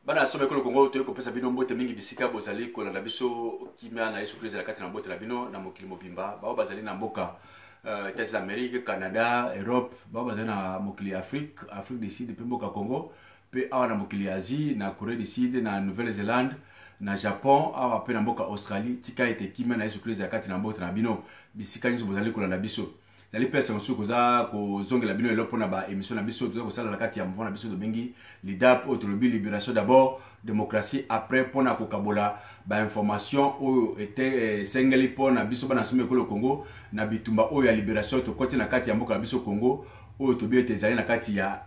bana asome kolo Congo to kopesa bino mbote mingi bisika bozali ko na biso kimia na Yesu Kristo la kati na mbote na bino na mokili mobimba ba bazali na mboka États Amérique, Canada, Europe, ba bazali na mokili Afrique du Sud pe mboka Congo pe awa na mokili Asie na Corée du Sud na Nouvelle-Zélande na Japon awa pe na mboka Australie tika ete kimia na Yesu Kristo la kati na mbote na bino bisika nyiso bozali ko na biso zali pesa nsu koza ko zongela bino elopo na ba émission na biso toza ko sala na kati ya mvona biso domingi lidap autolobie libération d'abord démocratie après pona ko kabola ba information oyo était sengeli pona biso bana sume ko le Congo na bitumba oyo ya libération to koti na kati ya mboka na biso Congo oyo to bi ezali na kati ya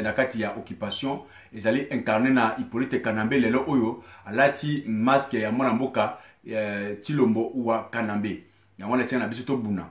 na kati ya occupation ezali incarné na Hippolyte Kanambe lelo oyo alati masque ya mwana mboka Tshilombo wa Kanambe ya mwana tsena biso to buna.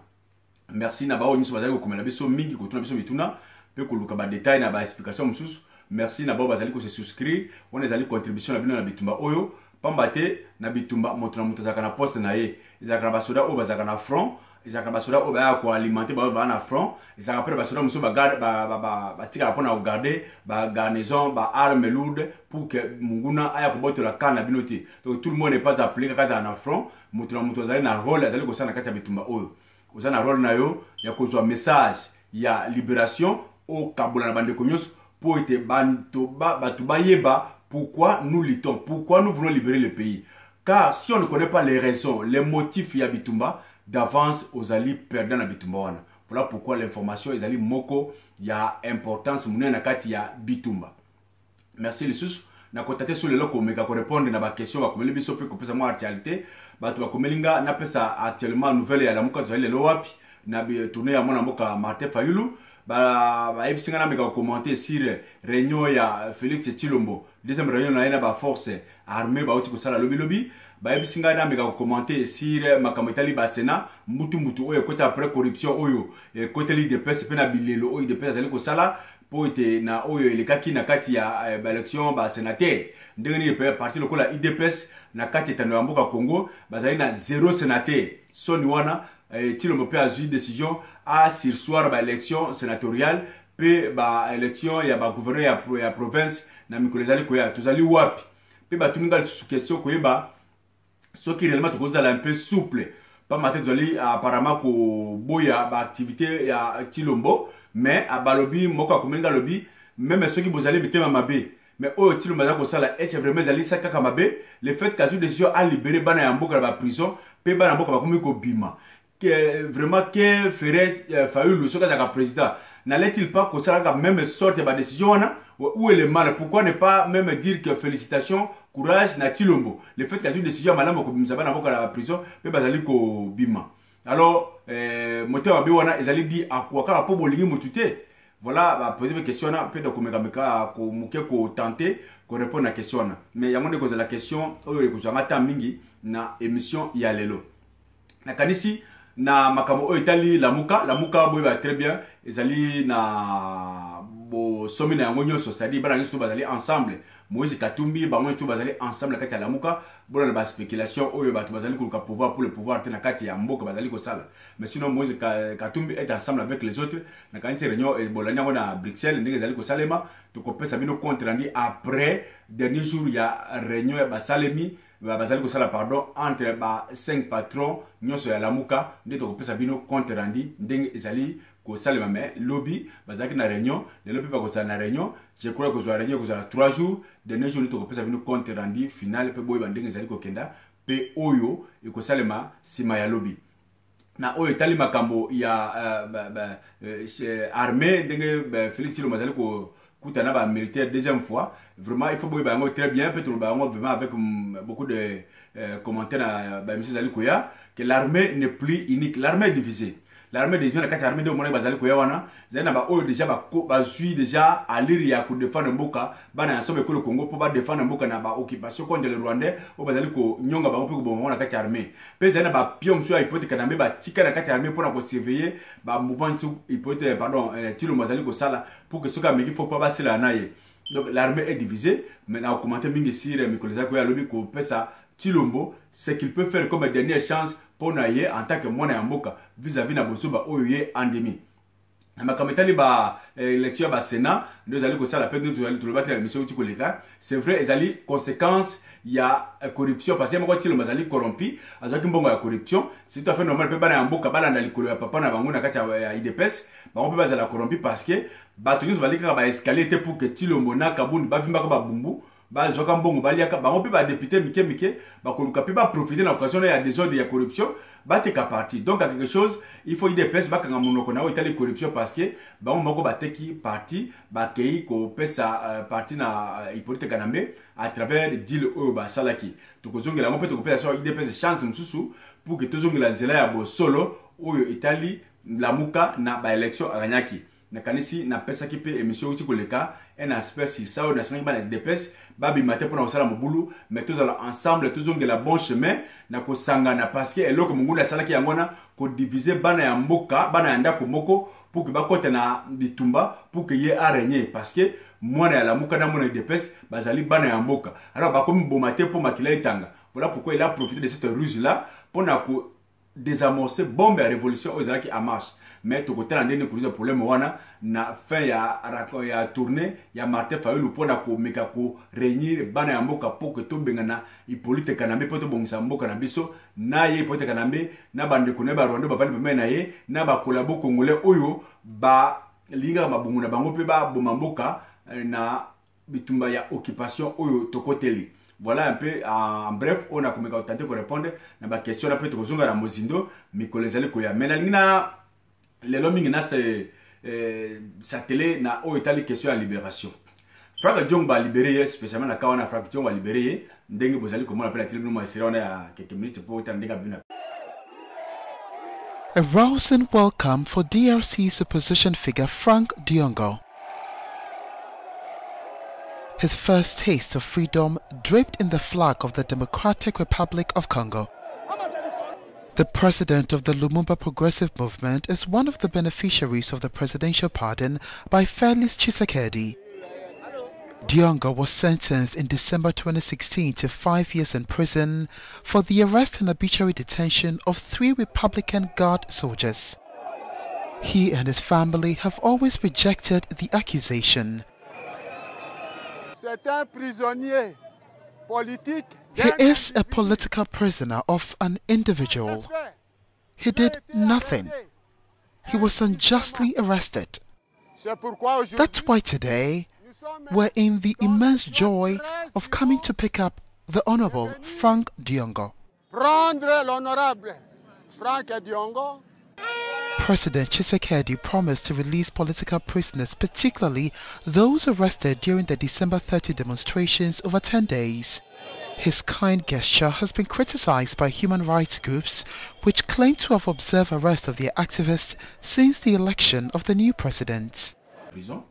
Merci na bao nyuso bazali ko komela biso mingi ko tuna biso bituna pe ko luka ba détail na ba explication mususu. Merci na bao bazali ko se souscrire on ezali contribution na bino na bitumba oyo pambate na bitumba moto na moto zaka na poste na ye ezaka na basoda o bazaka na front ezaka na basoda o ba ko alimenter ba na front ezaka pe basoda mususu ba garde ba tika pona ko garder ba garnison ba arme lourde pour que munguna aya ko botola kana binote. Donc tout le monde n'est pas appelé kaza na front moto na moto zali na rôle azali ko sana kati ya bitumba oyo oza na rôle na yo ya kozwa message ya libération au kabola na bande konyos pour ete batu bayeba pourquoi nous luttons, pourquoi nous voulons libérer le pays. Car si on ne connaît pas les raisons, les motifs ya bitumba d'avance aux alliés perdants na bitumba wana. Voilà pourquoi l'information est ali moko ya importance mune na kati ya bitumba. Merci les sous. Na contacté sur le loko meka ko répondre na ba question ba komeli biso pe ko pesa mo actualité batu ba komelinga na pesa actuellement nouvelle ya lamuka to le wapi na bi tourner ya mona mboka Martin Fayulu ba ebisinga na meka ko commenter sur réunion ya Félix Tshilombo deuxième réunion na ba force armée ba uti ko sala lobby ba ebisinga na meka ko commenter sur makametali ba Sénat mutu oyo côté après corruption oyo côté li de pesa pe na bilelo oyo de pesa zali ko sala po ete na oyo elekaki na kati ya élection ba sénateur ndengeni pe parti lokola IDPS na kati etano ya mboka Congo bazali na 0 sénateur soni wana Tshilombo pe azui décision à sursoir ba élection sénatoriale pe ba élection ya ba gouverneur ya province na mikolo ezali koya tozali wapi pe batuninga su question koyeba soki réellement tokozala un peu souple pas matin tozali apparemment ko boya ba activité ya Tshilombo mais à balobi moko akomelinga lobi même ceux qui bozali bitema mabe mais oyo Tshilombo za ko sala est vraiment zali saka kamabe le fait qu'azu décision à libérer bana ya mboka ba prison pe bana mboka bakomi ko bima que vraiment que ferait Fayulu soka za président n'allait-il pas ko sala même sorte ba décision na où est le mal pourquoi ne pas même dire que félicitations courage na Tshilombo le fait qu'azu décision malamo ko bimisa bana mboka la prison pe bazali ko bima. Alors, moteur wa biwana ezali di akwaka po bolingi motute. Voilà, ba poser des questions na pe de komeka ko muke ko tenter ko répondre à question na. Mais yango ndeko za la question oyo ko zanga ta mingi na émission ya lelo. Na kanisi na makamo oyo itali lamuka boy ba très bien ezali na bo somi na yango nyoso c'est-à-dire bana nyoso bazali ensemble. Moïse Katumbi bango tout bazali ensemble kati ya lamuka bona na ba spéculation oyo bato bazali ko pouvoir pour le pouvoir na kati ya mboka bazali ko sala mais sinon Moïse Katumbi est ensemble avec les autres na kanisi réunion et bolanya na Bruxelles ndenge zali ko salema to ko pesa bino compte rendu après dernier jour ya réunion ya basalemi bazali ko sala pardon entre ba 5 patrons nyoso ya lamuka ndito ko pesa bino compte rendu ndenge ezali ko salema mais lobby bazaki na réunion le lobby ba ko sala na réunion je crois que la réunion ko sala 3 jours dernier jour to ko pesa bino compte rendu final pe boy bandenge ezali ko kenda pe oyo ko salema sima ya lobby na oyo tali makambo ya armée ndenge Félix Tshilombo azali ko kutana ba militaire deuxième fois vraiment il faut boy bango très bien peut-être bango vraiment avec beaucoup de commentaires ba monsieur Zali Koya que l'armée n'est plus unique, l'armée est divisée. L'armée des gens la carte armée de mon bazali Koya wana zana ba oyo déjà ba suit déjà à lire ya ko défendre mboka bana ensemble ko le Congo pour ba défendre mboka na ba occupation contre le Rwandais au bazali ko nyonga ba ko bon na carte armée pe zana ba pion sur hypothèque Kanambe ba tika na carte armée pour na ko surveiller ba mouvement sur hypothèque pardon Tshilombo bazali ko sala pour que ce cas mais il faut pas passer la naie. Donc l'armée est divisée maintenant on commenter mingi sire mikoleza ko ya lobi ko pesa Tshilombo ce qu'il peut faire comme dernière chance pour naie en tant que mwana ya mboka vis-à-vis na bosoba oyo ye endemi. makambo ba élection ba Sénat nous allons ça la peine de tout le battre la mission tu koleka c'est vrai ils allient conséquence il y a corruption parce que moi quand il mazali corrompu azaki mbongo ya corruption c'est tout à fait normal pe bana mboka bana na likolo ya papa na bango na kati ya IDPS ba on peut bazala corrompu parce que ba tous balika ba escalier te pour que Tshilombo na Kabund ba vimba ko ba bumbu ba zoka mbongo baliaka ba on peut ba député mike ba koluka pe ba profiter na occasion ya désordre ya corruption ba te ka parti donc à quelque chose il faut IDPS ba kanga monoko na itali corruption parce que ba on moko ba teki parti ba kei ko pesa parti na Hippolyte Kanambe à travers deal o ba salaki to kozongela ngo pe to pesa so IDPS chance mususu pour que tozongela nzela ya bo solo oyo itali lamuka na ba élection aganyaki na kanisi na pesa ki pe émission uti koleka un aspect si ça on a sangi ba na IDPS ba bimate pour na osala mobulu mais tous ensemble tozongela bon chemin na ko sangana parce que eloko mungula salaki yangona ko diviser bana ya mboka bana ya ndako moko pour que ba kote na bitumba pour que ye araignée parce que mwana ya lamuka na mwana IDPS bazali bana ya mboka alors ba comme bomate pour makila itanga voilà pourquoi il a profité de cette ruse là pour na ko désamorcer bombe ya révolution aux qui a marche mais to côté ndene kuliza problème wana na fin ya tournée ya Martin Fayulu pour na ko meka ko réunir bana ya mboka pour que to bengana Hippolyte Kanambe pour to bongisa mboka na biso na ye Hippolyte Kanambe na bande ko ne ba rondo ba vandi peme na ye na ba kolabo congolais oyo ba linga mabungu na bango pe ba bomamboka na bitumba ya occupation oyo to koteli. Voilà un peu en bref on a comme tenté de répondre na ba question na peut to zonga na mozindo mikolezali ko ya menalina les loming na c'est sa télé na o itali question à libération. Frank Djong ba libéré spécialement na kawana Frank Djong ba libéré ndenge bozali comme on appelle la télé nous sera on a quelques minutes pour tandeka bina. A rousing welcome for DRC's opposition figure Frank Diongo. His first taste of freedom draped in the flag of the Democratic Republic of Congo. The president of the Lumumba Progressive Movement is one of the beneficiaries of the presidential pardon by Félix Tshisekedi. Diongo was sentenced in December 2016 to 5 years in prison for the arrest and arbitrary detention of 3 Republican Guard soldiers. He and his family have always rejected the accusation. He is a political prisoner of an individual. He did nothing. He was unjustly arrested. That's why today we're in the immense joy of coming to pick up the Honorable Frank Diongo. President Tshisekedi promised to release political prisoners, particularly those arrested during the December 30 demonstrations over 10 days. His kind gesture has been criticized by human rights groups, which claim to have observed arrest of their activists since the election of the new president. Prison.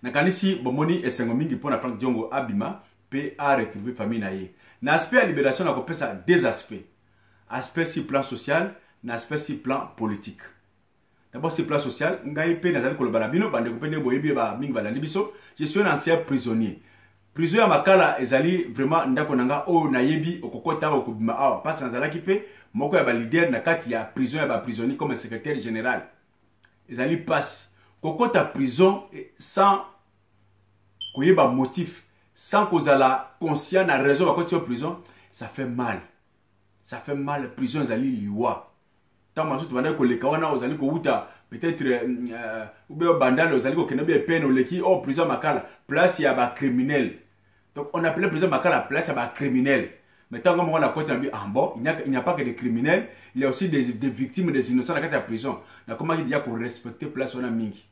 Nakanisi bomoni esengo mingi pona Frank Diongo abima pe a retrouver famille na ye. Na aspect libération na kopesa deux aspects. Aspect sur plan social, na aspect sur plan politique. D'abord sur plan social, ngai pe nazali koloba na bino bande kopende boyebi ba mingi balandi biso, je suis un ancien prisonnier. Prison ya makala ezali vraiment ndako nanga o nayebi okokota okobima awa parce nazalaki pe moko ya ba leader na kati ya prison ya ba prisonnier comme secrétaire général. Ezali passe kokota prison sans koyeba motif, sans kozala conscient na raison ba koti prison, ça fait mal. Ça fait mal prison ezali liwa. Tant masu tubanda ko leka wana ozali ko uta peut-être ou bien bandale ozali ko kena bien peine oleki oh prison makala place ya ba criminel. Donc on appelait prison makala place ya ba criminel. Mais tant qu'on a côté en bon, il n'y a pas que des criminels, il y a aussi des victimes, des innocents dans la prison. Donc comment il dit qu'on respecte place on a mingi.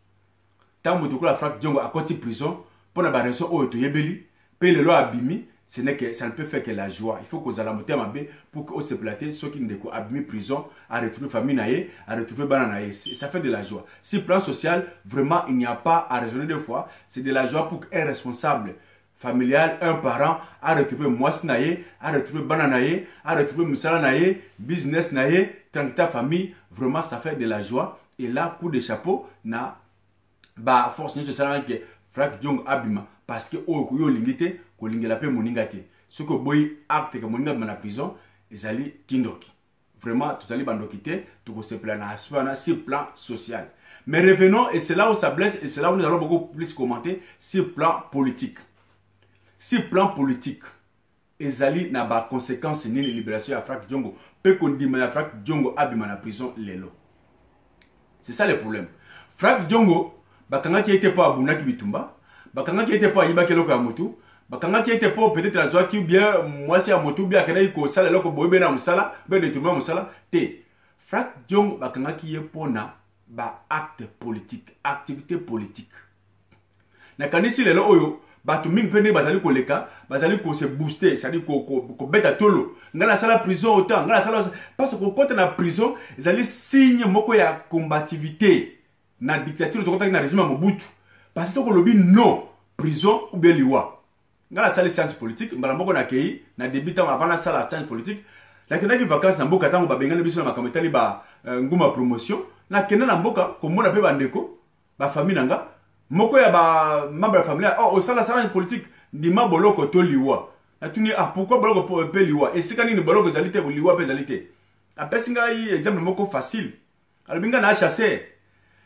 Tant que la Frank Diongo à côté prison pour la raison où tu yebeli, paye le loi abimi. Ce n'est que ça ne peut faire que la joie. Il faut que vous allez monter à pour que vous se platé ceux qui n'ont pas abîmé prison, à retrouver famille, à retrouver bananaï. Ça fait de la joie. Si plan social, vraiment, il n'y a pas à raisonner deux fois. C'est de la joie pour qu'un responsable familial, un parent, à retrouver moisi naïe, à retrouver bananaï, à retrouver musala naïe, business naïe, tranquille famille. Vraiment, ça fait de la joie. Et là, coup de chapeau, na, bah, force nécessaire que Frank Diongo abima. Parce que oh kuyo lingite ko lingela pe moningate ce que boy acte que moninga na prison ezali kindoki vraiment tout allez bando quitter tout se plan sur le plan social. Mais revenons, et c'est là où ça blesse, et c'est là où nous allons beaucoup plus commenter sur le plan politique. Sur le plan politique, ezali na ba conséquences ni libération à Frank Diongo peut qu'on dit mais Frank Diongo abima na prison lelo. C'est ça le problème. Frank Diongo bakanga qui était pas abuna ki bitumba, bakanga qui était pas yiba keloko ya motu, bakanga qui était pas peut-être la joie qui bien moi c'est à motu bien kana iko sala loko boyebe na musala, be de tourner musala te. Frank Diongo bakanga qui est pona ba acte politique, activité politique. Na kanisi lelo oyo bato mingi pene bazali koleka bazali ko se booster c'est-à-dire ko beta tolo ngala sala prison autant ngala sala parce que quand na prison ezali signe moko ya combativité na dictature to konta na régime Mobutu parce que ko lobi non prison ou bien liwa ngala sala science politique mbala moko na kei na début avant la sala science politique la kena ki vacances na mboka tango ba bengana biso na makametali ba nguma promotion na kena na mboka ko mona pe bandeko ba famille nanga moko ya ba membre familial oh au sala sala politique ndi maboloko to liwa atuni ah pourquoi boloko pe liwa et c'est quand ni boloko zalité liwa pe zalité après singa yi exemple moko facile albinga na chasser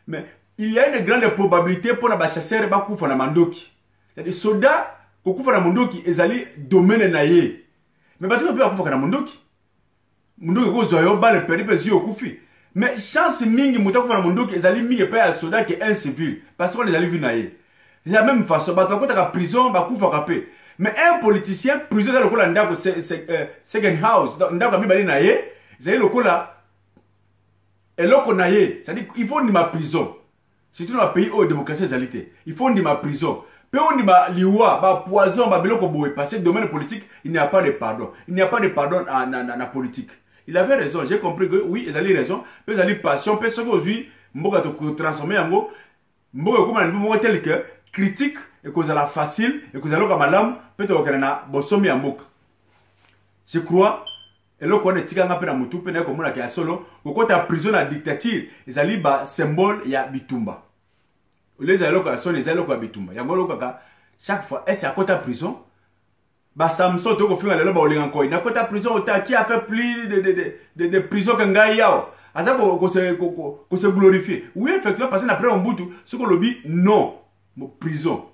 mais il y a une grande probabilité pour na ba chasseur ba kufa na mandoki c'est-à-dire soda ko kufa na mandoki ezali domaine na ye mais ba to pe kufa na mandoki ko zoyo ba le peri pe zio kufi. Mais chance mingi muta kufa na mundoki ezali mingi pe ya soda que un civil parce qu'on les a vu naé. C'est la même façon ba to ko ta prison ba kufa kapé. Mais un politicien prison dans le kola ndako second house ndako mi bali naé, ezali le kola eloko naé, c'est-à-dire il faut ni ma prison. Surtout dans un pays où démocratie ezalité. Il faut ni ma prison. Pe on ni ba liwa ba poison ba biloko boy parce que domaine politique, il n'y a pas de pardon. Il n'y a pas de pardon na politique. Il avait raison, j'ai compris que oui, ils avaient raison, mais ils avaient passion, parce que aujourd'hui, mboka to transformer en mot, mboka comme un mot tel que critique et que ça facile et que ça loka malam, peut-être que na bosomi en mboka. Je crois et là qu'on est tika ngapé na mutu pe na comme na kia solo, ko ta prison na dictature, ils allaient ba symbole ya bitumba. Les allo ka son les allo ka bitumba. Ya ngolo ka chaque fois est à côté prison. Ba Samson to ko finga lelo ba olinga ko na kota prison ota qui a fait plus de prison que ngai yao asa ko se glorifier oui effectivement parce que après on butu ce ko lobi non prison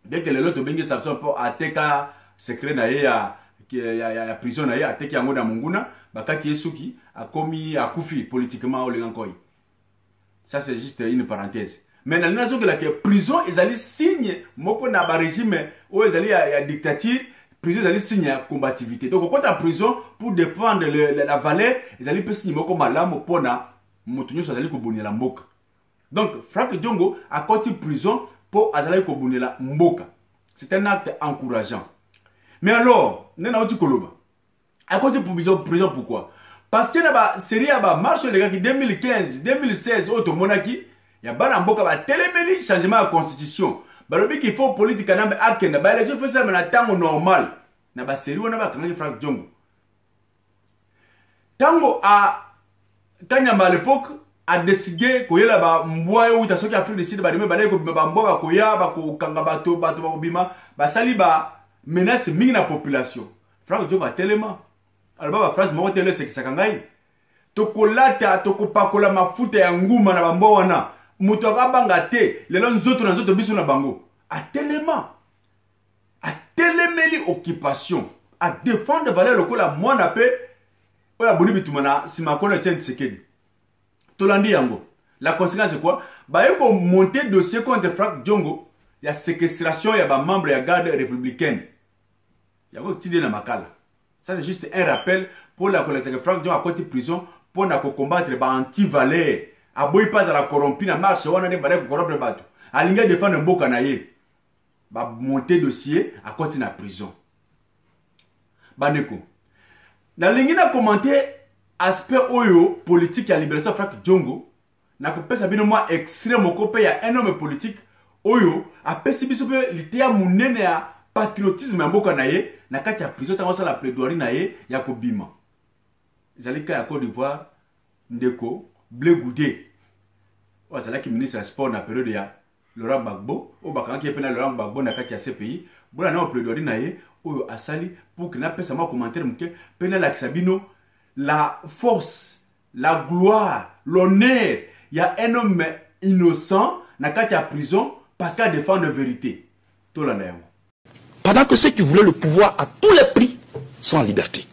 dès que lelo to bengi Samson pour ateka secret na ya prison na ya ateki yango na munguna bakati yesuki akomi akufi politiquement olinga ko ça c'est juste une parenthèse. Mais na nazo que la prison ezali signe moko na ba régime o ezali ya dictature. Prison ils signe la combativité. Donc quand en prison pour défendre la valeur, ils allaient signer moko malamu pona mutunyo so azali ko bonela mboka. Donc Frank Diongo a côté prison pour azali ko bonela mboka. C'est un acte encourageant. Mais alors, nena oti koloba. A côté prison pourquoi? Parce que na ba série ba marche les gars qui 2015, 2016 auto monaki, ya bana mboka ba télémeli changement de constitution. Balobi qu'il faut politique na akena ba élection fait ça na tango normal na ba série wana ba kanga Frank Diongo tango a Kanyamba à l'époque a décidé ko yela ba mbwa ou ta soki Afrique du Sud ba deme ba ko ba mboka ko ya ba ko kanga bato ba bima ba sali ba menace mingi na population. Frank Diongo a tellement alors ba phrase mo tele c'est sakangai to kolata to kopakola mafuta ya nguma na ba mbwa wana muto akabanga te lelo nzoto na nzoto biso na bango a tellement occupation à défendre valeur lokola mwana pe oya boni bitumana simakolo tient sekedi tolandi yango la conséquence c'est quoi ba yeko monter dossier contre Frank Diongo ya séquestration ya ba membre ya garde républicaine yako tide na makala ça c'est juste un rappel pour la collecte que Frank Diongo a côté prison pour na combattre ba anti-valeur aboyi pas à la corrompi na marche wana ne bale ko corrompre bato alinga défendre mboka na ye ba monter dossier à côté na prison bandeko na lingi na commenter aspect oyo politique ya libération Frank Diongo na ko pesa bino moi extrême moko pe ya un homme politique oyo a pesi biso pe litea munene ya patriotisme ya mboka na ye na kati ya prison tango sa la plaidoirie na ye ya ko bima zalika ya Côte d'Ivoire ndeko Blé Goudé ozalaki ministre ya sport na période ya Laurent Gbagbo o bakanga ki pena Laurent Gbagbo na kati ya CPI bona na plaidoirie na ye oyo asali pour que na pesa ma commentaire muke pena la kisabino la force, la gloire, l'honneur. Il y a un homme innocent dans la prison parce qu'il défend la vérité. Tout le monde. Pendant que ceux qui voulaient le pouvoir à tous les prix sont en liberté.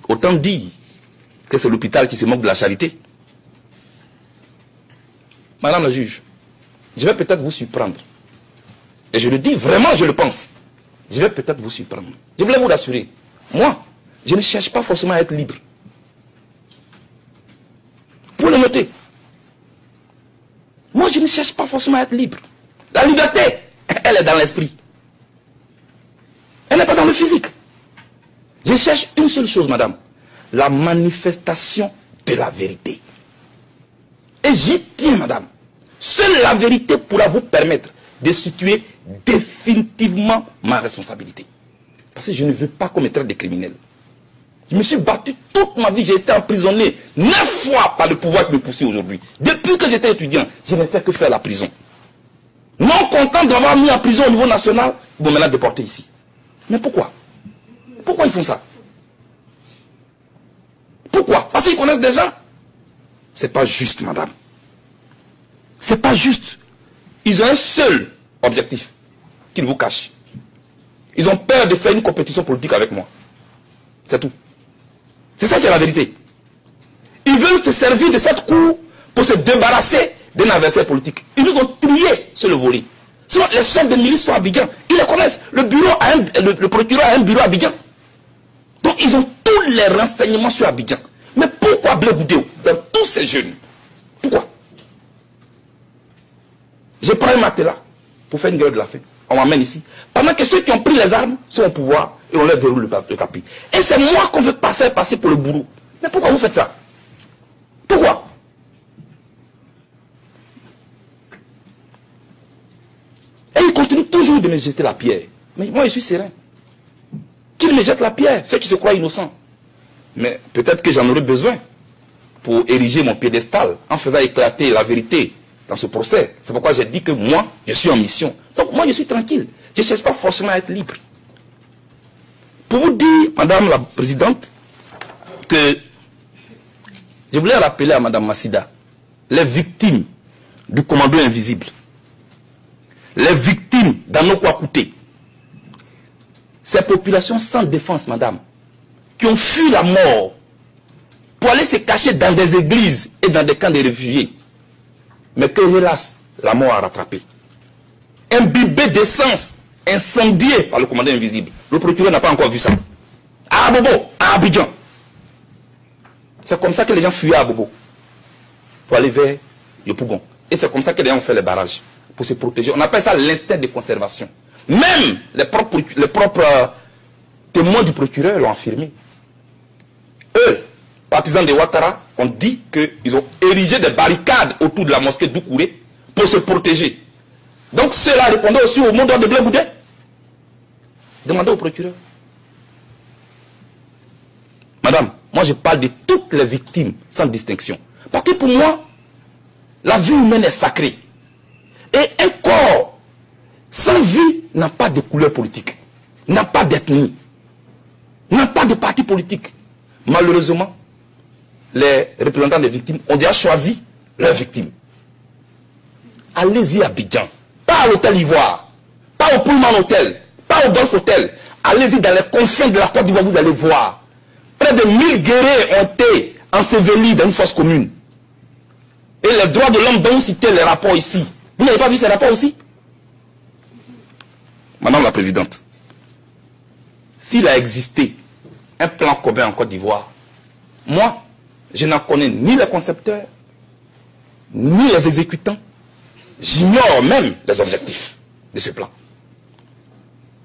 Autant dire que c'est l'hôpital qui se moque de la charité. Madame la juge, je vais peut-être vous surprendre. Et je le dis vraiment, je le pense. Je vais peut-être vous surprendre. Je voulais vous rassurer. Moi, je ne cherche pas forcément à être libre. Pour le noter. Moi, je ne cherche pas forcément à être libre. La liberté, elle est dans l'esprit. Elle n'est pas dans le physique. Je cherche une seule chose, madame. La manifestation de la vérité. Et j'y tiens, madame. Seule la vérité pourra vous permettre de situer définitivement ma responsabilité. Parce que je ne veux pas qu'on me traite de criminel. Je me suis battu toute ma vie, j'ai été emprisonné 9 fois par le pouvoir qui me poussait aujourd'hui. Depuis que j'étais étudiant, je n'ai fait que faire la prison. Non content d'avoir mis en prison au niveau national, ils vont maintenant déporter ici. Mais pourquoi? Pourquoi ils font ça? Pourquoi? Parce qu'ils connaissent des gens. C'est pas juste, madame. C'est pas juste. Ils ont un seul objectif qu'ils vous cachent. Ils ont peur de faire une compétition politique avec moi. C'est tout. C'est ça qui est la vérité. Ils veulent se servir de cette cour pour se débarrasser d'un adversaire politique. Ils nous ont triés sur le volet. Sinon, les chefs de milice sont à Abidjan. Ils les connaissent. Le procureur a un bureau à Abidjan. Donc, ils ont tous les renseignements sur Abidjan. Mais pourquoi Blé Boudéo dans tous ces jeunes? Pourquoi? Je prends un matelas pour faire une grève de la faim. On m'amène ici. Pendant que ceux qui ont pris les armes sont au pouvoir et on leur déroule le tapis. Et c'est moi qu'on veut pas faire passer pour le bourreau. Mais pourquoi vous faites ça? Pourquoi? Et ils continuent toujours de me jeter la pierre. Mais moi je suis serein. Qu'ils me jettent la pierre, ceux qui se croient innocents. Mais peut-être que j'en aurai besoin pour ériger mon piédestal en faisant éclater la vérité dans ce procès. C'est pourquoi j'ai dit que moi, je suis en mission. Donc moi, je suis tranquille. Je ne cherche pas forcément à être libre. Pour vous dire, madame la présidente, que je voulais rappeler à madame Massida, les victimes du commando invisible, les victimes d'Ano Kouakouté, ces populations sans défense, madame, qui ont fui la mort pour aller se cacher dans des églises et dans des camps de réfugiés. Mais que, hélas, la mort a rattrapé. Imbibé d'essence, incendié par le commandant invisible. Le procureur n'a pas encore vu ça. À Abobo, à Abidjan. C'est comme ça que les gens fuyaient à Abobo. Pour aller vers Yopougon. Et c'est comme ça que les gens ont fait les barrages. Pour se protéger. On appelle ça l'instinct de conservation. Même les propres témoins du procureur l'ont affirmé. Eux, partisans de Ouattara, ont dit qu'ils ont érigé des barricades autour de la mosquée d'Oukouré pour se protéger. Donc cela répondait aussi au mot d'ordre de Blé Boudé. Demandez au procureur. Madame, moi je parle de toutes les victimes sans distinction. Parce que pour moi, la vie humaine est sacrée. Et un corps sans vie n'a pas de couleur politique, n'a pas d'ethnie, n'a pas de parti politique. Malheureusement, les représentants des victimes ont déjà choisi leurs victimes. Allez-y à Abidjan, pas à l'hôtel Ivoire, pas au Pullman Hotel, pas au Golf Hotel. Allez-y dans les confins de la Côte d'Ivoire, vous allez voir. Près de 1000 guerriers ont été ensevelis dans une fosse commune. Et les droits de l'homme dont vous citez les rapports ici. Vous n'avez pas vu ces rapports aussi? Madame la Présidente, s'il a existé un plan commun en Côte d'Ivoire, moi, je n'en connais ni les concepteurs, ni les exécutants. J'ignore même les objectifs de ce plan.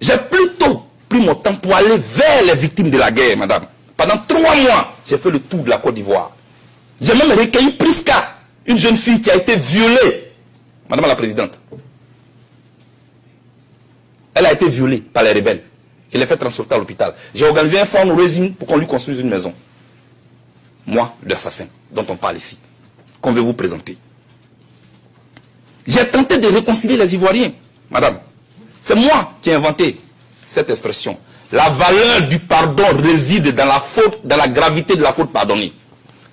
J'ai plutôt pris mon temps pour aller vers les victimes de la guerre, madame. Pendant 3 mois, j'ai fait le tour de la Côte d'Ivoire. J'ai même recueilli Priska, une jeune fille qui a été violée. Madame la Présidente. Elle a été violée par les rebelles. Je l'ai fait transporter à l'hôpital. J'ai organisé un fundraising pour qu'on lui construise une maison. Moi, l'assassin dont on parle ici, qu'on veut vous présenter. J'ai tenté de réconcilier les Ivoiriens. Madame, c'est moi qui ai inventé cette expression. La valeur du pardon réside dans la faute, dans la gravité de la faute pardonnée.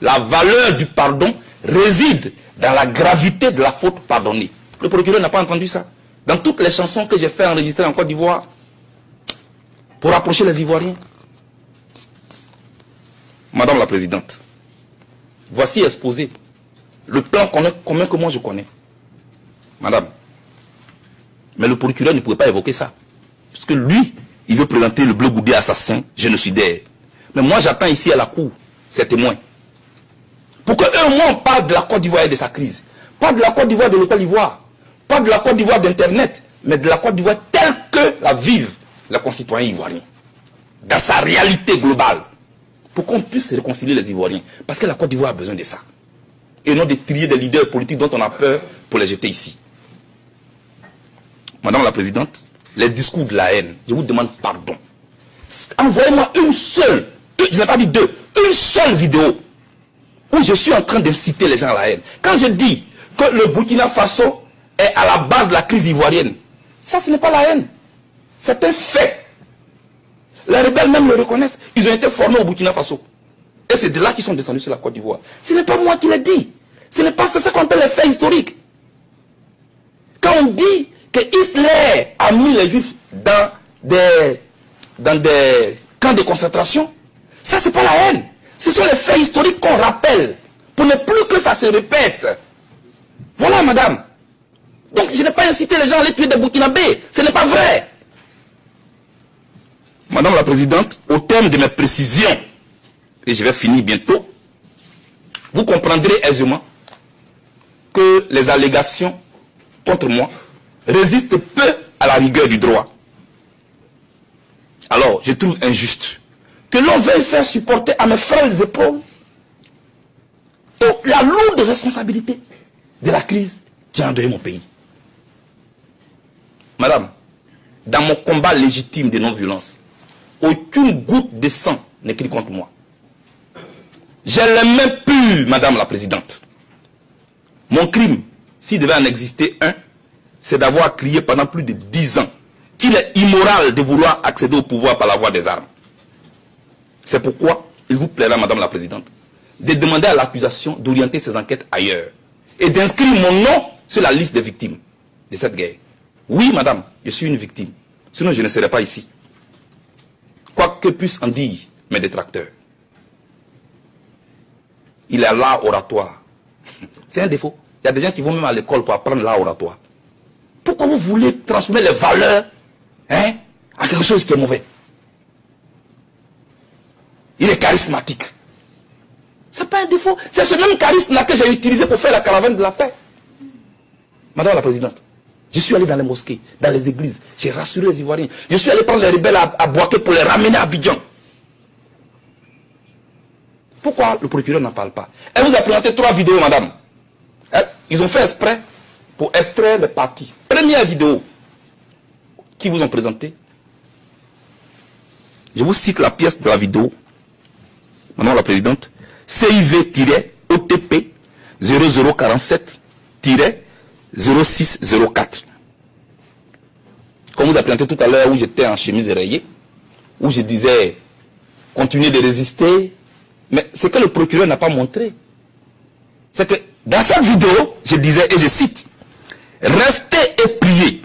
La valeur du pardon réside dans la gravité de la faute pardonnée. Le procureur n'a pas entendu ça. Dans toutes les chansons que j'ai fait enregistrer en Côte d'Ivoire, pour approcher les Ivoiriens. Madame la Présidente, voici exposé le plan commun que moi je connais. Madame, mais le procureur ne pouvait pas évoquer ça. Parce que lui, il veut présenter le Bleu Goudé assassin, génocidaire. Mais moi j'attends ici à la cour ces témoins. Pour qu'eux et moi on parle de la Côte d'Ivoire et de sa crise. Pas de la Côte d'Ivoire de l'État d'Ivoire. Pas de la Côte d'Ivoire d'Internet. Mais de la Côte d'Ivoire telle que la vivent les concitoyens ivoiriens. Dans sa réalité globale. Pour qu'on puisse réconcilier les Ivoiriens. Parce que la Côte d'Ivoire a besoin de ça. Et non de trier des leaders politiques dont on a peur pour les jeter ici. Madame la Présidente, les discours de la haine, je vous demande pardon. Envoyez-moi une seule, je n'ai pas dit deux, une seule vidéo où je suis en train d'inciter les gens à la haine. Quand je dis que le Burkina Faso est à la base de la crise ivoirienne, ça ce n'est pas la haine. C'est un fait. Les rebelles même le reconnaissent. Ils ont été formés au Burkina Faso. Et c'est de là qu'ils sont descendus sur la Côte d'Ivoire. Ce n'est pas moi qui l'ai dit. Ce n'est pas ça qu'on appelle les faits historiques. Quand on dit que Hitler a mis les Juifs dans des camps de concentration, ça c'est pas la haine. Ce sont les faits historiques qu'on rappelle pour ne plus que ça se répète. Voilà madame. Donc je n'ai pas incité les gens à aller tuer des Burkinabés. Ce n'est pas vrai. Madame la Présidente, au terme de mes précisions, et je vais finir bientôt, vous comprendrez aisément que les allégations contre moi résistent peu à la rigueur du droit. Alors, je trouve injuste que l'on veuille faire supporter à mes frères épaules la lourde responsabilité de la crise qui a endeuillé mon pays. Madame, dans mon combat légitime de non-violence, aucune goutte de sang n'écrit contre moi. J'ai les mains pures, Madame la Présidente. Mon crime, s'il devait en exister un, c'est d'avoir crié pendant plus de 10 ans qu'il est immoral de vouloir accéder au pouvoir par la voie des armes. C'est pourquoi il vous plaira, Madame la Présidente, de demander à l'accusation d'orienter ses enquêtes ailleurs et d'inscrire mon nom sur la liste des victimes de cette guerre. Oui, Madame, je suis une victime. Sinon, je ne serais pas ici. Quoi que puissent en dire mes détracteurs. Il est l'art oratoire. C'est un défaut. Il y a des gens qui vont même à l'école pour apprendre l'art oratoire. Pourquoi vous voulez transformer les valeurs à quelque chose qui est mauvais? Il est charismatique. Ce n'est pas un défaut. C'est ce même charisme-là que j'ai utilisé pour faire la caravane de la paix. Madame la Présidente, je suis allé dans les mosquées, dans les églises. J'ai rassuré les Ivoiriens. Je suis allé prendre les rebelles à Boaké pour les ramener à Abidjan. Pourquoi le procureur n'en parle pas? Elle vous a présenté 3 vidéos, madame. Ils ont fait exprès pour extraire les parties. Première vidéo qui vous ont présenté. Je vous cite la pièce de la vidéo. Madame la Présidente. CIV-OTP 0047-0604. Comme vous a présenté tout à l'heure où j'étais en chemise rayée, où je disais continuez de résister. Mais ce que le procureur n'a pas montré, c'est que dans cette vidéo, je disais, et je cite, restez et priez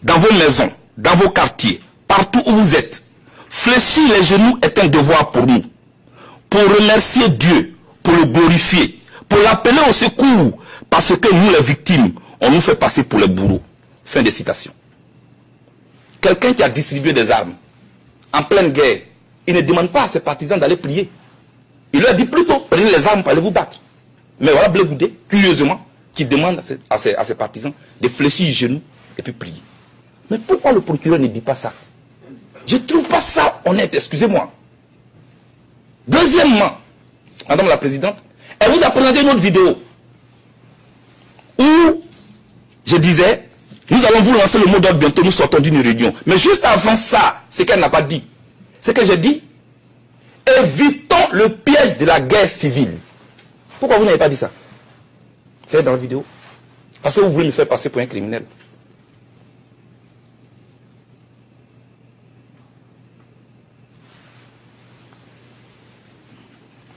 dans vos maisons, dans vos quartiers, partout où vous êtes. Fléchir les genoux est un devoir pour nous. Pour remercier Dieu, pour le glorifier, pour l'appeler au secours, parce que nous, les victimes, on nous fait passer pour les bourreaux. Fin de citation. Quelqu'un qui a distribué des armes en pleine guerre, il ne demande pas à ses partisans d'aller prier. Il leur dit plutôt, prenez les armes pour aller vous battre. Mais voilà Bleu Goudé, curieusement, qui demande à ses partisans de fléchir les genoux et puis prier. Mais pourquoi le procureur ne dit pas ça? Je ne trouve pas ça honnête, excusez-moi. Deuxièmement, Madame la Présidente, elle vous a présenté une autre vidéo où je disais, nous allons vous lancer le mot d'ordre bientôt, nous sortons d'une réunion. Mais juste avant ça, ce qu'elle n'a pas dit, c'est que j'ai dit, évitons le piège de la guerre civile. Pourquoi vous n'avez pas dit ça? C'est dans la vidéo. Parce que vous voulez me faire passer pour un criminel.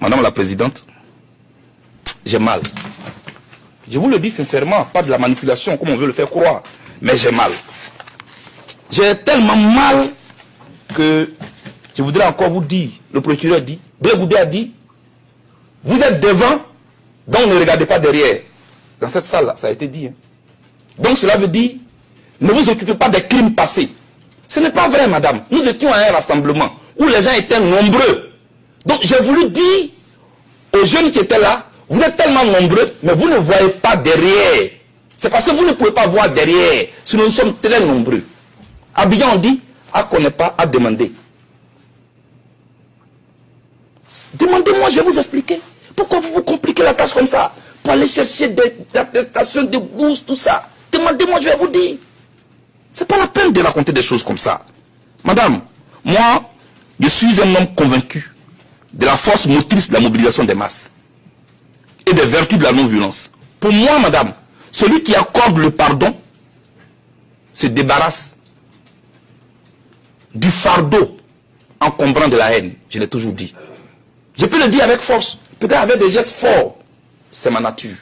Madame la Présidente, j'ai mal. Je vous le dis sincèrement, pas de la manipulation comme on veut le faire croire, mais j'ai mal. J'ai tellement mal que je voudrais encore vous dire, le procureur dit, Blé Goudé a dit, vous êtes devant, donc ne regardez pas derrière. Dans cette salle-là, ça a été dit. Hein. Donc cela veut dire, ne vous occupez pas des crimes passés. Ce n'est pas vrai, madame. Nous étions à un rassemblement où les gens étaient nombreux. Donc j'ai voulu dire aux jeunes qui étaient là, vous êtes tellement nombreux, mais vous ne voyez pas derrière. C'est parce que vous ne pouvez pas voir derrière. Si nous sommes très nombreux. Abidjan, on dit, à connaît pas, à demander. Demandez-moi, je vais vous expliquer. Pourquoi vous vous compliquez la tâche comme ça? Pour aller chercher des attestations, des bourses, tout ça. Demandez-moi, je vais vous dire. C'est pas la peine de raconter des choses comme ça. Madame, moi, je suis un homme convaincu de la force motrice de la mobilisation des masses et des vertus de la non-violence. Pour moi, madame, celui qui accorde le pardon se débarrasse du fardeau encombrant de la haine. Je l'ai toujours dit. Je peux le dire avec force, peut-être avec des gestes forts. C'est ma nature.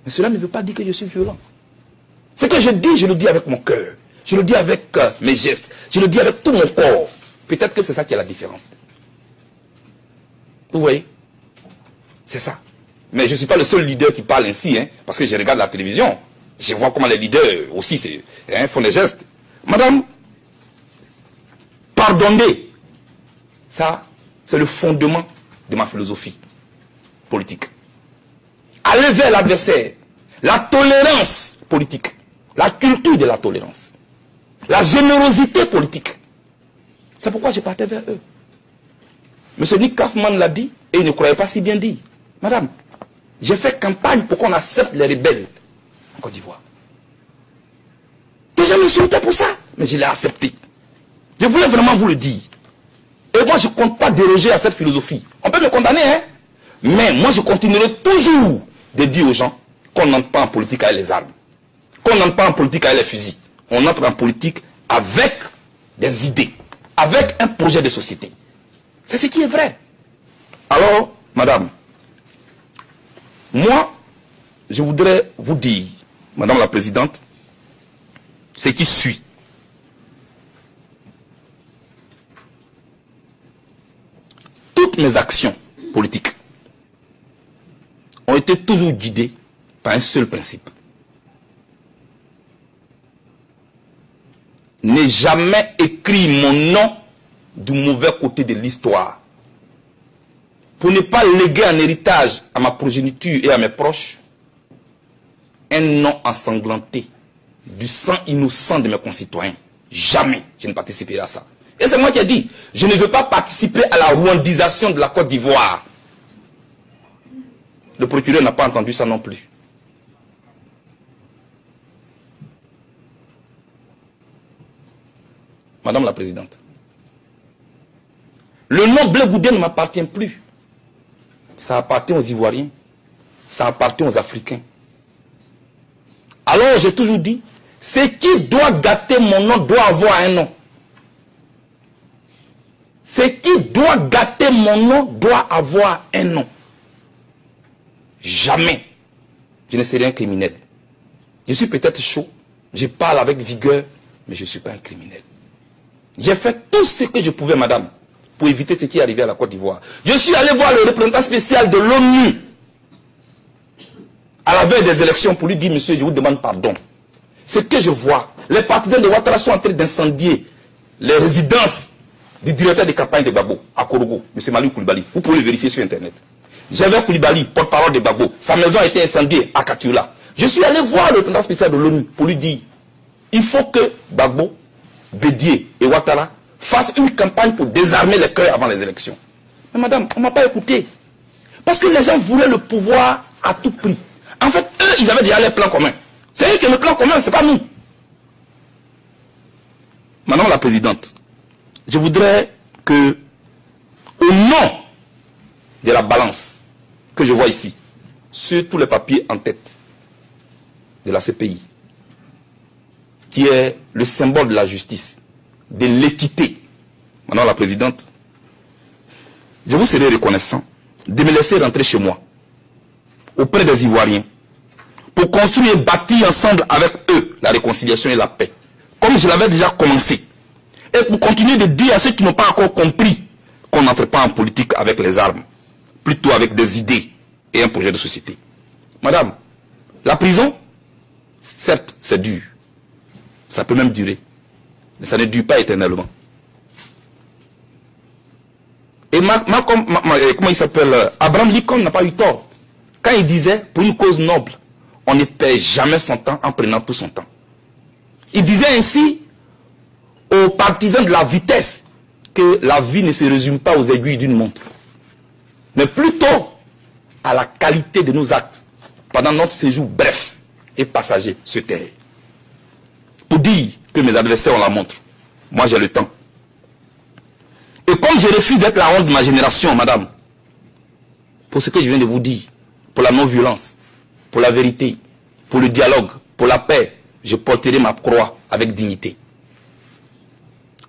Mais cela ne veut pas dire que je suis violent. Ce que je dis, je le dis avec mon cœur. Je le dis avec mes gestes. Je le dis avec tout mon corps. Peut-être que c'est ça qui est la différence. Vous voyez? C'est ça. Mais je ne suis pas le seul leader qui parle ainsi, hein, parce que je regarde la télévision. Je vois comment les leaders aussi font des gestes. Madame, pardonnez. Ça, c'est le fondement de ma philosophie politique. Aller vers l'adversaire. La tolérance politique. La culture de la tolérance. La générosité politique. C'est pourquoi je partais vers eux. M. Nick Kaufmann l'a dit et il ne croyait pas si bien dit. Madame, j'ai fait campagne pour qu'on accepte les rebelles en Côte d'Ivoire. Déjà m'insultait pour ça, mais je l'ai accepté. Je voulais vraiment vous le dire. Et moi, je ne compte pas déroger à cette philosophie. On peut me condamner, hein? Mais moi, je continuerai toujours de dire aux gens qu'on n'entre pas en politique avec les armes. Qu'on n'entre pas en politique avec les fusils. On entre en politique avec des idées, avec un projet de société. C'est ce qui est vrai. Alors, madame, moi, je voudrais vous dire, madame la présidente, ce qui suit. Toutes mes actions politiques ont été toujours guidées par un seul principe. N'ai jamais écrit mon nom du mauvais côté de l'histoire. Pour ne pas léguer en héritage à ma progéniture et à mes proches un nom ensanglanté du sang innocent de mes concitoyens. Jamais je ne participerai à ça. Et c'est moi qui ai dit, je ne veux pas participer à la rwandisation de la Côte d'Ivoire. Le procureur n'a pas entendu ça non plus. Madame la Présidente, le nom Blé Goudé ne m'appartient plus. Ça appartient aux Ivoiriens. Ça appartient aux Africains. Alors j'ai toujours dit, ce qui doit gâter mon nom doit avoir un nom. Ce qui doit gâter mon nom doit avoir un nom. Jamais je ne serai un criminel. Je suis peut-être chaud, je parle avec vigueur, mais je ne suis pas un criminel. J'ai fait tout ce que je pouvais, madame, pour éviter ce qui est arrivé à la Côte d'Ivoire. Je suis allé voir le représentant spécial de l'ONU à la veille des élections pour lui dire, monsieur, je vous demande pardon. Ce que je vois, les partisans de Ouattara sont en train d'incendier les résidences du directeur de campagne de Gbagbo à Korogo, M. Maliou Koulibaly. Vous pouvez le vérifier sur Internet. J'avais Koulibaly, porte-parole de Gbagbo. Sa maison a été incendiée à Katioula. Je suis allé voir le représentant spécial de l'ONU pour lui dire, il faut que Gbagbo, Bédié et Ouattara fassent une campagne pour désarmer les cœurs avant les élections. Mais madame, on ne m'a pas écouté. Parce que les gens voulaient le pouvoir à tout prix. En fait, eux, ils avaient déjà les plans communs. C'est eux qui ont le plan commun, ce n'est pas nous. Madame la Présidente, je voudrais que, au nom de la balance que je vois ici, sur tous les papiers en tête de la CPI, qui est le symbole de la justice, de l'équité, Madame la Présidente, je vous serai reconnaissant de me laisser rentrer chez moi, auprès des Ivoiriens, pour construire et bâtir ensemble avec eux la réconciliation et la paix, comme je l'avais déjà commencé, et pour continuer de dire à ceux qui n'ont pas encore compris qu'on n'entre pas en politique avec les armes, plutôt avec des idées et un projet de société. Madame, la prison, certes, c'est dur. Ça peut même durer. Mais ça ne dure pas éternellement. Et comment il s'appelle, Abraham Lincoln n'a pas eu tort. Quand il disait, pour une cause noble, on ne perd jamais son temps en prenant tout son temps. Il disait ainsi aux partisans de la vitesse que la vie ne se résume pas aux aiguilles d'une montre, mais plutôt à la qualité de nos actes pendant notre séjour bref et passager sur terre. Pour dire que mes adversaires ont la montre, moi j'ai le temps. Et comme je refuse d'être la honte de ma génération, madame, pour ce que je viens de vous dire, pour la non-violence, pour la vérité, pour le dialogue, pour la paix, je porterai ma croix avec dignité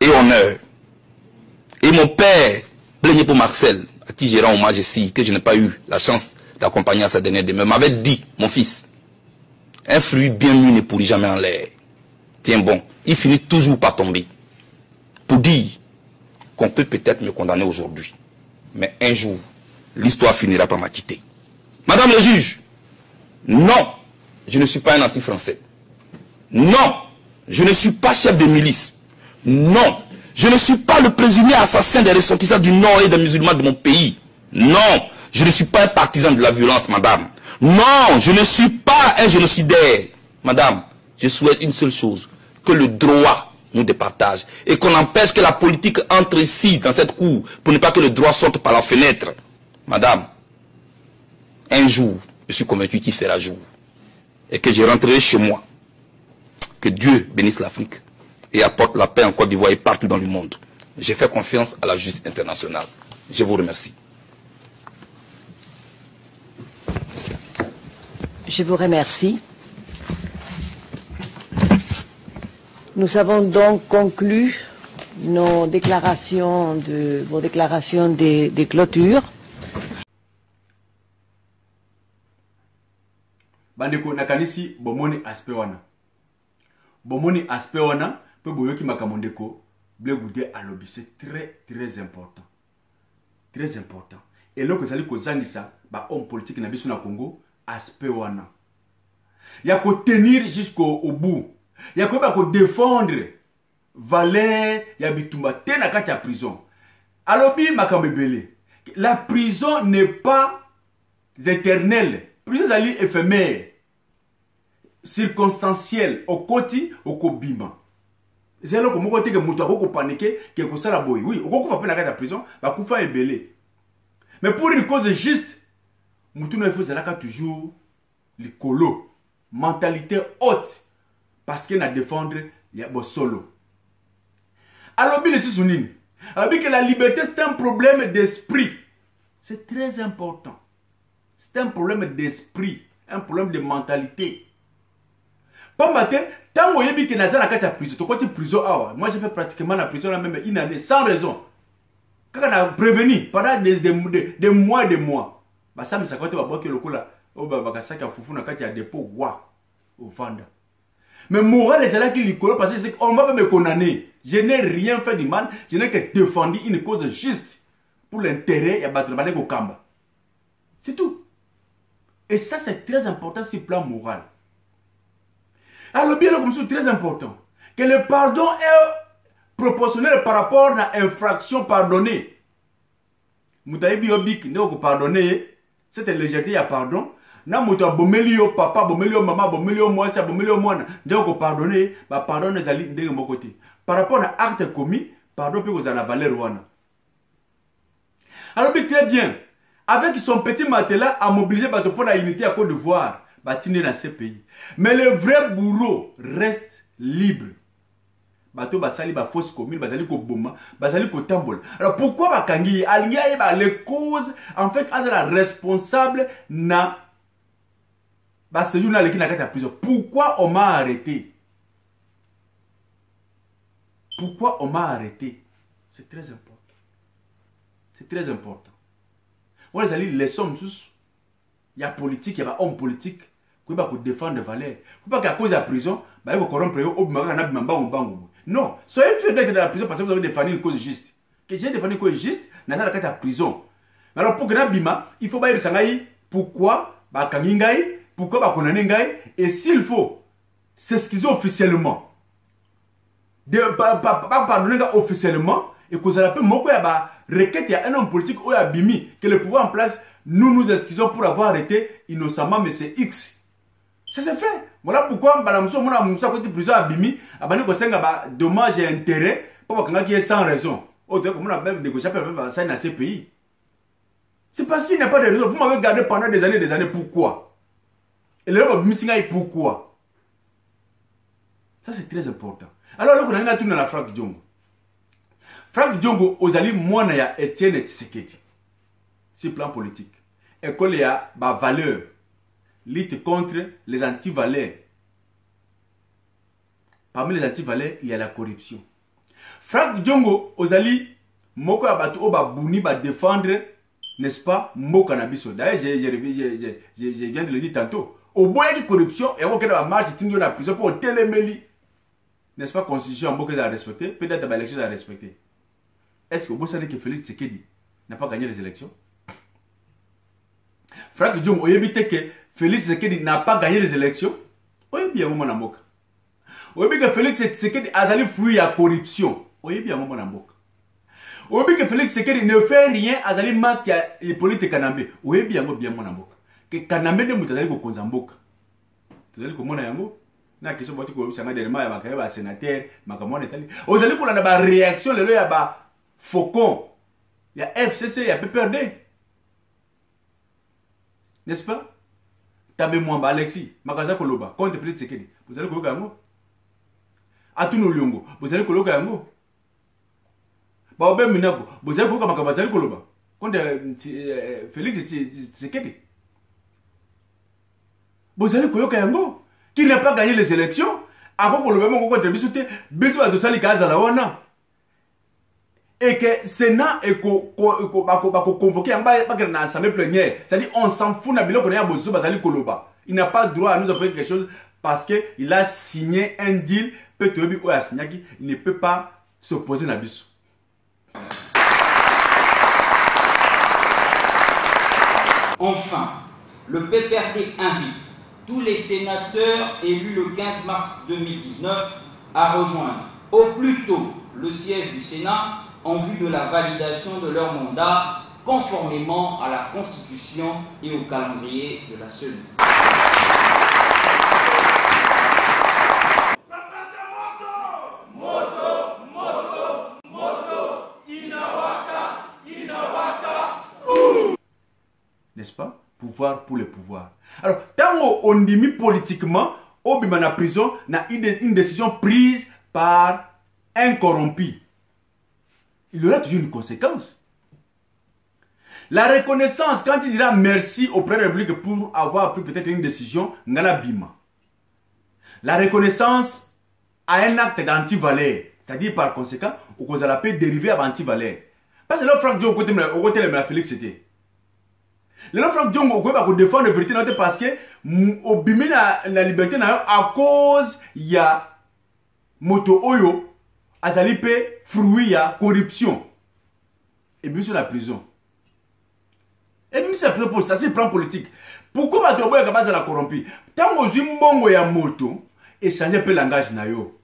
et honneur. Et mon père, Blégné pour Marcel, à qui j'ai rendu hommage ici, que je n'ai pas eu la chance d'accompagner à sa dernière demeure, m'avait dit, mon fils, un fruit bien mûr ne pourrit jamais en l'air. Tiens bon, il finit toujours par tomber. Pour dire qu'on peut peut-être me condamner aujourd'hui, mais un jour, l'histoire finira par m'acquitter. Madame le juge, non, je ne suis pas un anti-français. Non, je ne suis pas chef de milice. Non, je ne suis pas le présumé assassin des ressortissants du Nord et des musulmans de mon pays. Non, je ne suis pas un partisan de la violence, madame. Non, je ne suis pas un génocidaire. Madame, je souhaite une seule chose, que le droit nous départage et qu'on empêche que la politique entre ici, dans cette cour, pour ne pas que le droit sorte par la fenêtre. Madame, un jour, je suis convaincu qu'il fera jour et que je rentrerai chez moi. Que Dieu bénisse l'Afrique et apporte la paix en Côte d'Ivoire et partout dans le monde. J'ai fait confiance à la justice internationale. Je vous remercie. Je vous remercie. Nous avons donc conclu vos déclarations de clôture. Bandeko nakanisi bomoni aspect wana. Bomoni aspect wana pe boyoki makamondeko Blé Goudé alobi, c'est très important. Très important. Et là que ça dit kozangisa ba homme politique na biso na Congo aspect wana. Ya ko tenir jusqu'au bout. Ya ko défendre valeur ya bitumba te na kati ya prison. Alobi makambebele. La prison n'est pas éternelle. Prison zali éphémère. Circonstanciel au koti au kobima. C'est là que mon côté que muto ko paniquer que ko sala boy. Oui, au ko fa pe na kati ya prison, ba kufa ebele. Mais pour une cause juste, muto no faut zalaka toujours likolo, mentalité haute parce qu'il na défendre ya bo solo. Alors bien les sounine. Alors que la liberté c'est un problème d'esprit. C'est très important. C'est un problème d'esprit, un problème de mentalité. Pas matin, tant que vous avez la carte à prison, tu côté prison, moi j'ai fait pratiquement la prison la même une année sans raison. Quand on a prévenu pendant des mois et des mois, bah ça me s'accorde pas que le coup là, oh bah ça qui a foufou na carte à dépôt, wa au vanda. Mais moral est là qui l'icolo parce que on va pas me condamner. Je n'ai rien fait de mal, je n'ai que défendu une cause juste pour l'intérêt et battre le Kamba. C'est tout. Et ça c'est très important sur le plan moral. Alors bien comme c'est très important que le pardon est proportionnel par rapport à l'infraction pardonnée. Moutaïbi obik ne ko pardonner cette légèreté ya pardon na moto bomelio papa bomelio maman bomelio moi ça bomelio moi ne ko pardonner ba pardon les ali de mon côté par rapport à acte commis pardon peut vous en valeur wana. Alors bien très bien avec son petit matelas à mobiliser bateau pour la unité à Côte d'Ivoire. Batiner dans ces pays. Mais le vrai bourreau reste libre. Bateau basali ba fausse commune, basali ko boma, basali ko tambol. Alors pourquoi bakangi alinga ba les causes en fait as la responsable na ba ce journal qui n'a qu'à prison. Pourquoi on m'a arrêté? C'est très important. C'est très important. on les alliés les sommes sous. Il y a politique, il y a homme politique. Qui va défendre des valeurs. Pas qu'à cause de la prison, il va corrompre. Non, soyez fiers d'être dans la prison parce que vous avez défendu une cause juste. Que j'ai défendu une cause juste, dans la prison. Mais alors pour que Nabima, il faut pas savoir pourquoi Bakangingai, pourquoi Bakonanengai, et s'il faut, c'est ce qu'ils ont officiellement. Pardonner officiellement, et que ça l'appelle Moko Yaba, requête, il y a un homme politique ou Abimi, que le pouvoir en place, nous excusons pour avoir arrêté innocemment, mais c'est X. Ça s'est fait. Voilà pourquoi, mon côté prison Abimi, Abani Kosenga, dommage et intérêt, pour qu'il y ait sans raison. Comme on a même négocié ça dans ces pays. C'est parce qu'il n'y a pas de raison. Vous m'avez gardé pendant des années. Pourquoi? Et le pourquoi? Ça, c'est très important. Alors, là, on a tout dans la Franck Diongo. Franck Diongo, aux alliés, moi, il y a Etienne Tshisekedi. C'est plan politique. École, il y a valeur. Lutte contre les anti-valeurs. Parmi les anti-valeurs, il y a la corruption. Franck Diongo, aux alliés, Moko Abatu Oba Bouni va défendre, n'est-ce pas, Moko Nabiso. D'ailleurs, je viens de le dire tantôt. Au bout de la corruption, et on va marcher dans la prison pour téléméli. N'est-ce pas, constitution en beaucoup à respecter, peut-être à l'élection à respecter. Est-ce que vous savez que Félix Tshisekedi n'a pas gagné les élections? Franck Diongo, vous savez que Félix Tshisekedi n'a pas gagné les élections? Oui, bien, mon amour. Vous savez que Félix Tshisekedi a allé fruit à corruption? Oui, bien, mon amour. Vous savez que Félix Tshisekedi ne fait rien à aller masque à Hippolyte Kanambe? Oui, bien, mon amour. Que Kanambe ne m'a pas Konzamboka. Vous allez comment yango? Na question boîte ko sanga dernièrement ya bakaya ba sénateur makamone etali. Vous allez pour la réaction le ya ba Faucon. Il y a FCC, il y a PPRD. N'est-ce pas? Tabe Mwamba Alexis, Makaza Koloba, contre Félix Tshisekedi. Vous allez koloka yango? Atuno Lyongo, vous allez koloka yango? Ba Obe Minako, vous allez koloka Makabaza Koloba. Contre Félix Tshisekedi. Vous allez koloka yango? Qui n'a pas gagné les élections? Avant que le même contre Bissoute, Bissoute de Sali Kazalawana. Et que Sénat est convoqué en bas dans l'Assemblée plénière. C'est-à-dire, on s'en fout de Bilo Konya Bozo Bazali Koloba. Il n'a pas le droit à nous apprendre quelque chose parce qu'il a signé un deal. Il ne peut pas s'opposer à Bissou. Enfin, le PPRD invite tous les sénateurs élus le 15 mars 2019 à rejoindre au plus tôt le siège du Sénat en vue de la validation de leur mandat conformément à la Constitution et au calendrier de la CENI. N'est-ce pas? Pouvoir pour le pouvoir. Alors, tant on dit politiquement, au Bimana prison, n'a une décision prise par un corrompu. Il y aura toujours une conséquence. La reconnaissance, quand il dira merci au président de la République pour avoir pris peut-être une décision, Ngala Bima. La reconnaissance a un acte d'anti-valeur. C'est-à-dire par conséquent, on a la paix dérivée à anti-valeur. Parce que là, Franck Diongo, au côté de la Félix, c'était. Le Franck Diongo ko défendre la vérité parce que au bimi la liberté à cause il y a moto oyo azali pe fruit ya corruption et bien sur la prison. Et bien c'est pour ça c'est plan politique. Pourquoi ba toboya ka base la corrompu? Tant aux mbongo ya moto échanger peu langage na yo.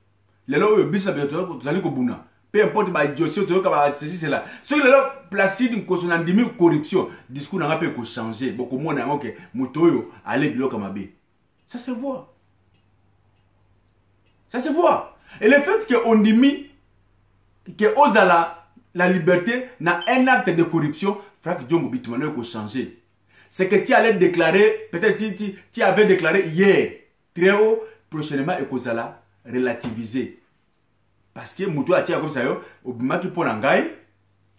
Lelo oyo biso na beto tozali ko buna. Peu importe ba idiotie to ka ceci c'est là. Ce que là placide une cause dimi corruption, discours n'a pas pu changer. Beaucoup moins na OK, motoyo aller biloko mabe. Ça se voit. Ça se voit. Et le fait que on dit que Ozala la liberté n'a un acte de corruption, Franck Diongo bitumano ko changer. C'est que tu allais déclarer, peut-être tu avais déclaré hier très haut prochainement et Kozala relativiser. Parce que Moutou a tia comme ça yo, obimaki pour ngai,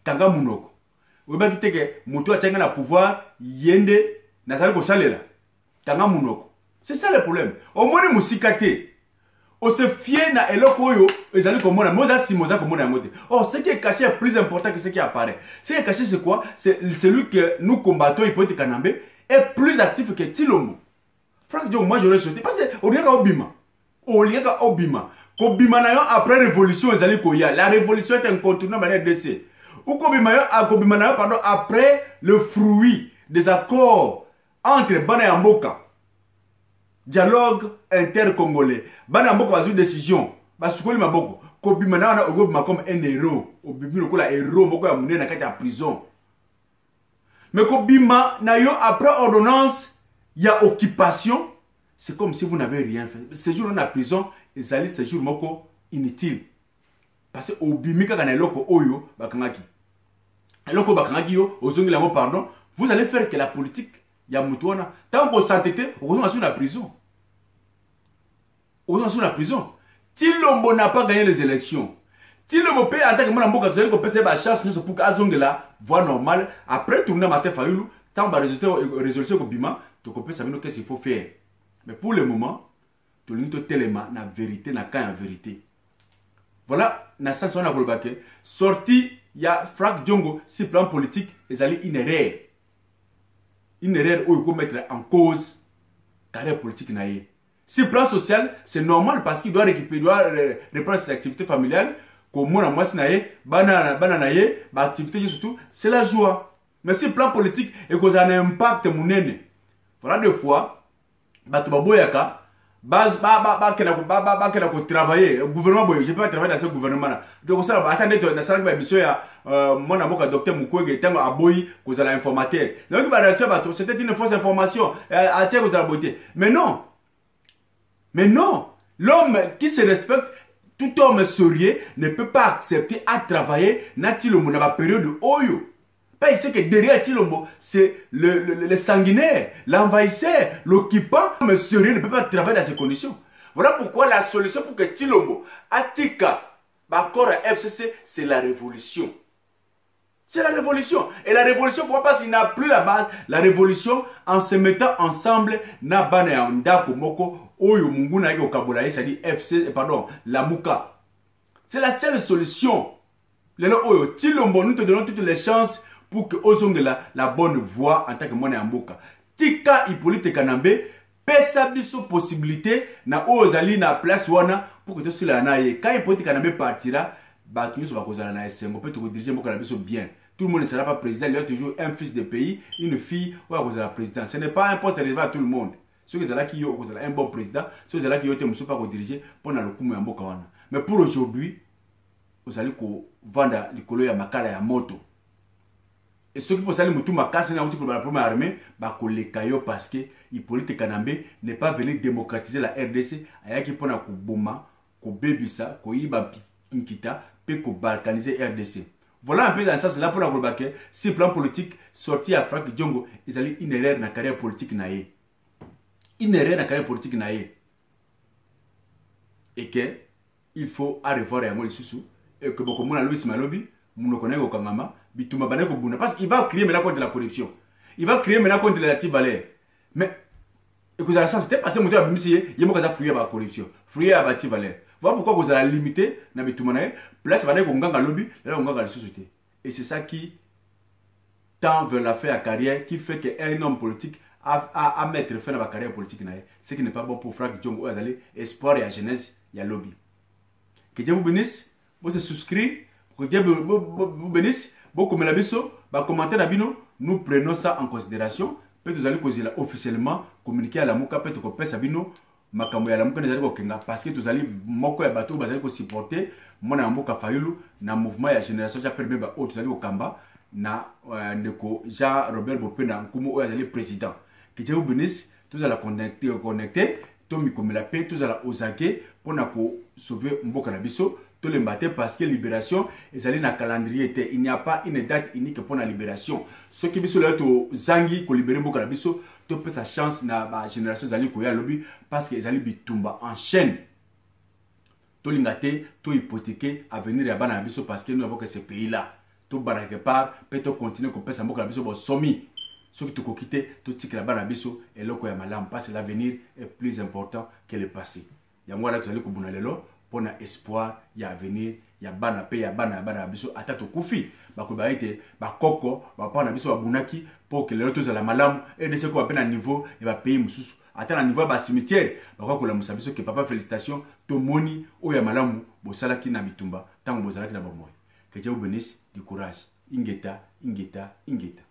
tanga munoko. Obimaki teke Moutou a tia na pouvoir yende na sala ko salela. Tanga munoko. C'est ça le problème. Au moins musikate. On se fie na eloko oyo ezali komona moza simoza komona yango te. Oh, ce qui est caché est plus important que ce qui apparaît. Ce qui est caché c'est quoi? C'est celui que nous combattons Hippolyte Kanambe est plus actif que Tshilombo. Franck Diongo, moi j'aurais souhaité parce que au lieu qu'Obima, Kobima na yo après révolution ezali koya. La révolution est incontournable dans RDC. Ou Kobima na yo pardon après le fruit des accords entre Bana et Mboka. Dialogue inter-congolais. Bana Mboka a eu décision. Basukoli Maboko. Kobima na wana ogobima comme un héros. Obimi lokola héros moko ya munene na kati ya prison. Mais Kobima na yo après ordonnance, il y a occupation. C'est comme si vous n'avez rien fait. Ce jour dans la prison, ils allaient ce jour moko inutile. Parce que obimi kaka na eloko oyo bakangaki. Eloko bakangaki yo ozongi la mot pardon, vous allez faire que la politique ya mutuana. Tant qu'on s'entêtait, on va sur la prison. On va sur la prison. Tshilombo n'a pas gagné les élections. Tshilombo peut en tant que mon amboka, vous allez compter sa chance pour qu'Azongela voie normale. Après tourner Martin Fayulu, tant que résolution que Bima, tu comprends ça qu'est-ce qu'il faut faire. Mais pour le moment, tu l'as tellement la vérité, la cas en vérité. Voilà, na sens on a volbaké. Sorti, il y a Franck Diongo, si plan politique, ils allaient une erreur. Une erreur où il faut mettre en cause carrière politique naïe. Si plan social, c'est normal parce qu'il doit récupérer, doit reprendre ses activités familiales. Comme moi, moi, banana naïe, activité surtout, c'est la joie. Mais si plan politique et qu'on a un impact mounene, voilà deux fois, batubaboyaka, travailler, le gouvernement, je ne peux pas travailler dans ce gouvernement-là. Donc, ça, attendez, mon avocat, docteur Mukwege, tant à Boyi, vous allez informateur. C'était une fausse information. Mais non. Mais non. L'homme qui se respecte, tout homme sérieux, ne peut pas accepter à travailler dans la période de Oyo. Il sait que derrière Tshilombo, c'est le sanguinaire, l'envahisseur, l'occupant. Mais sérieux ne peut pas travailler dans ces conditions. Voilà pourquoi la solution pour que Tshilombo, Atika, Bakor FCC, c'est la révolution. C'est la révolution. Et la révolution, pourquoi pas s'il n'a plus la base, la révolution, en se mettant ensemble, na bana ndako moko, oyo munguna yake okabolaye, c'est-à-dire FC, pardon, la Mouka. C'est la seule solution. Lelo oyo, Tshilombo, nous te donnons toutes les chances pour que Ozonge la bonne voie en tant que mwana Mboka. Tika Hippolyte Kanambe, pesa biso possibilité na ozali na place wana pour que tout cela naie. Quand Hippolyte Kanambe partira, battu sur la cause na esengo peut te diriger Mboka na biso bien. Tout le monde ne sera pas président, il y a toujours un fils de pays, une fille ou à cause de la présidence. Ce n'est pas un poste réservé à tout le monde. Ceux qui sont là qui ont un bon président, ceux qui sont là qui ont été pas diriger pendant le coup de Mboka wana. Mais pour aujourd'hui, vous allez vendre les couleurs à makala ya moto. Et ceux qui pensent que Moutou Makasi n'a pas la première armée, bah kolekayo parce que Hippolyte Kanambe n'est pas venu démocratiser la RDC. Ayaki pona ko boma, ko bebisa, ko iba nkita, pe ko balkaniser RDC. Voilà un peu dans ça, c'est là pour la Golbake. Si plan politique sorti à Franck Diongo, ils allaient une erreur dans la carrière politique naïe. Une erreur dans la carrière politique naïe. Et que il faut revoir à moi les sous et que beaucoup de monde a Louis Malobi, mon connaît au Kangama. Parce qu'il va créer maintenant contre la corruption. Il va créer maintenant contre la valeur. Mais, écoutez, ça c'était passé, il y a fouillé la corruption. Fouillé la valeur. Voilà pourquoi vous allez limiter, place va dire lobby, là on la société. Et c'est ça qui tend vers la fin à carrière, qui fait qu'un homme politique a mettre fin à la carrière politique. Ce qui n'est pas bon pour Franck Diongo, espoir et la jeunesse, il y a lobby. Que Dieu vous bénisse, vous se souscrivez, que Dieu vous bénisse. Beaucoup de commentaires d'abino, nous prenons ça en considération. Peut-être vous allez causer officiellement, communiquer à la Mouka, peut-être que vous abino, makambo ya la Mouka nezali kokenga parce que vous allez moko ya bateau, vous allez supporter mon Mboka Fayulu na mouvement ya génération ja permet ba autres allez au Kamba na ndeko Jean Robert Bopena Nkumu allez président. Que Dieu vous bénisse, tous allez connecter, Tomi comme la paix, tous allez osake pour na ko sauver Mboka na biso. Tous les matins parce que libération est allé dans le calendrier. Il n'y a pas une date unique pour la libération. Ceux qui sont là, Zangi, qui libéré beaucoup la biso, tu peux sa chance dans la génération Zali Koya lobby parce qu'ils allaient bitumba en chaîne. Tout l'ingate, tout hypothéqué à venir à Bana biso parce que nous avons que ce pays-là. Tout barake part, peut-être continuer qu'on peut s'emboquer la biso pour sommi. Ceux qui te quitté, tout tique la Bana biso et l'oko ya malam parce que l'avenir est plus important que le passé. yango wana tozali kobuna lelo pona espoir ya avenir ya bana pe ya bana biso ata tokufi bakoba ete bakoko bapana biso babunaki po ke lelo tozala malamu RDC ko bape na niveau ya bapays mosusu ata na niveau ya bacimetière bakoka kolamusa biso ke papa félicitation tomoni oyo ya malamu bosalaki na bitumba ntango bozalaki na bamoyi. Que Dieu vous bénisse, du courage. Ingeta, ingeta, ingeta.